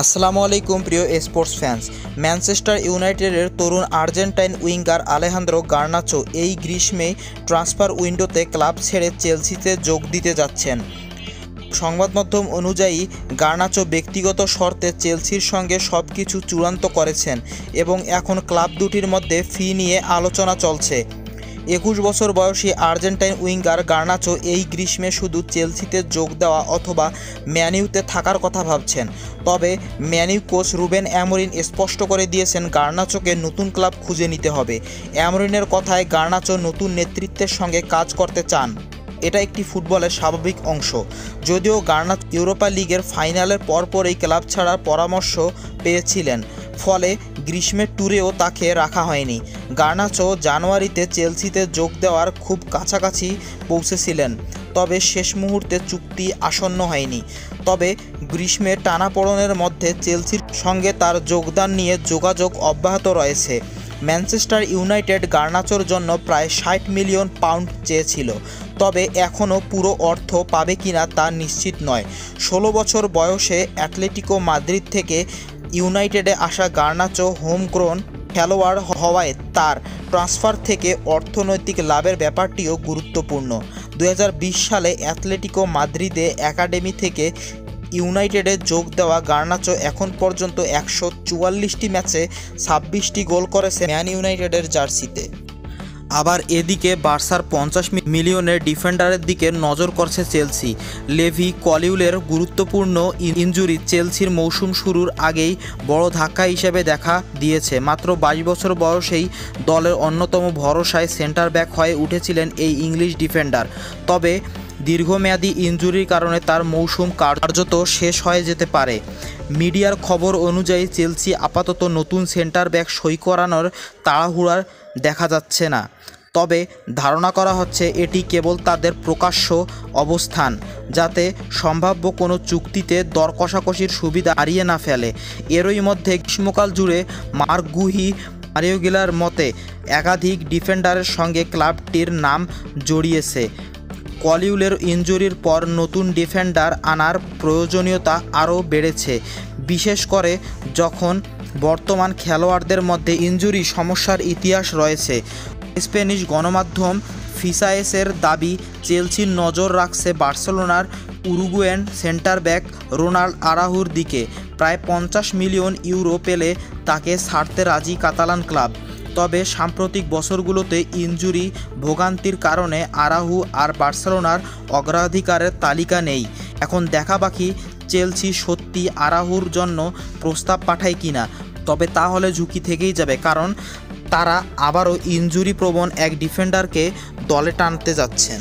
আসসালামু আলাইকুম প্রিয় স্পোর্টস ফ্যান্স। ম্যানচেস্টার ইউনাইটেডের তরুণ আর্জেন্টাইন উইঙ্গার আলেহান্দ্রো গার্নাচো এই গ্রীষ্মে ট্রান্সফার উইন্ডোতে ক্লাব ছেড়ে চেলসিতে যোগ দিতে যাচ্ছেন। সংবাদ মাধ্যম অনুযায়ী গার্নাচো ব্যক্তিগত শর্তে চেলসির সঙ্গে সব কিছু চূড়ান্ত করেছেন এবং এখন ক্লাব দুটির মধ্যে ফি নিয়ে আলোচনা চলছে। 21 বছর বয়সী আর্জেন্টাইন উইঙ্গার গার্নাচো এই গ্রীষ্মে শুধু চেলসিতে যোগ দেওয়া অথবা ম্যানইউতে থাকার কথা ভাবছেন। তবে ম্যানইউ কোচ রুবেন অ্যামোরিম স্পষ্ট করে দিয়েছেন গার্নাচোকে নতুন ক্লাব খুঁজে নিতে হবে। অ্যামোরিমের কথায় গার্নাচো নতুন নেতৃত্বের সঙ্গে কাজ করতে চান। এটা একটি ফুটবলের স্বাভাবিক অংশ। যদিও গার্নাচো ইউরোপা লিগের ফাইনালের পরপরই ক্লাব ছাড়ার পরামর্শ পেয়েছিলেন, ফলে গ্রীষ্মের ট্যুরেও তাকে রাখা হয়নি। গার্নাচো জানুয়ারিতে চেলসিতে যোগ দেওয়ার খুব কাছাকাছি পৌঁছেছিলেন, তবে শেষ মুহূর্তে চুক্তি আসন্ন হয়নি। তবে গ্রীষ্মের টানাপোড়েনের মধ্যে চেলসির সঙ্গে তার যোগদান নিয়ে যোগাযোগ অব্যাহত রয়েছে। ম্যানচেস্টার ইউনাইটেড গার্নাচোর জন্য প্রায় 60 মিলিয়ন পাউন্ড চেয়েছিল, তবে এখনও পুরো অর্থ পাবে কিনা তা নিশ্চিত নয়। 16 বছর বয়সে অ্যাটলেটিকো মাদ্রিদ থেকে ইউনাইটেডে আসা গার্নাচো হোমগ্রোন খেলোয়াড় হওয়ায় তার ট্রান্সফার থেকে অর্থনৈতিক লাভের ব্যাপারটিও গুরুত্বপূর্ণ। 2020 সালে অ্যাটলেটিকো মাদ্রিদে একাডেমি থেকে ইউনাইটেডে যোগ দেওয়া গার্নাচো এখন পর্যন্ত 144টি ম্যাচে 26টি গোল করেছে ম্যান ইউনাইটেডের জার্সিতে। আবার এদিকে বার্সার 50 মিলিয়নের ডিফেন্ডারের দিকে নজর করছে চেলসি। লেভি কলিউলের গুরুত্বপূর্ণ ইনজুরি চেলসির মৌসুম শুরুর আগেই বড় ধাক্কা হিসেবে দেখা দিয়েছে। মাত্র 22 বছর বয়সেই দলের অন্যতম ভরসায় সেন্টার ব্যাক হয়ে উঠেছিলেন এই ইংলিশ ডিফেন্ডার। তবে দীর্ঘমেয়াদী ইনজুরির কারণে তার মৌসুম কার্যত শেষ হয়ে যেতে পারে। মিডিয়ার খবর অনুযায়ী চেলসি আপাতত নতুন সেন্টার ব্যাক সই করানোর তাড়াহুড়া দেখা যাচ্ছে না, তবে ধারণা করা হচ্ছে এটি কেবল তাদের প্রকাশ্য অবস্থান, যাতে সম্ভাব্য কোনো চুক্তিতে দর কষাকষির সুবিধা হারিয়ে না ফেলে। এরই মধ্যে গ্রীষ্মকাল জুড়ে মার্ক গুহি, মারিও গিলার মতে একাধিক ডিফেন্ডারের সঙ্গে ক্লাবটির নাম জড়িয়েছে। কলিউলের ইনজুরির পর নতুন ডিফেন্ডার আনার প্রয়োজনীয়তা আরও বেড়েছে, বিশেষ করে যখন বর্তমান খেলোয়াড়দের মধ্যে ইনজুরি সমস্যার ইতিহাস রয়েছে। স্প্যানিশ গণমাধ্যম ফিসায়েসের দাবি, চেলসির নজর রাখছে বার্সেলোনার উরুগুয়েন সেন্টার ব্যাক রোনাল্ড আরাউহোর দিকে। প্রায় 50 মিলিয়ন ইউরো পেলে তাকে ছাড়তে রাজি কাতালান ক্লাব। তবে সাম্প্রতিক বছরগুলোতে ইনজুরি ভোগান্তির কারণে আরাউহো আর বার্সেলোনার অগ্রাধিকারের তালিকা নেই। এখন দেখা বাকি চেলসি সত্যি আরাউহোর জন্য প্রস্তাব পাঠায় কিনা। তবে তাহলে ঝুঁকি থেকেই যাবে, কারণ তারা আবারও ইনজুরি প্রবণ এক ডিফেন্ডারকে দলে টানতে যাচ্ছেন।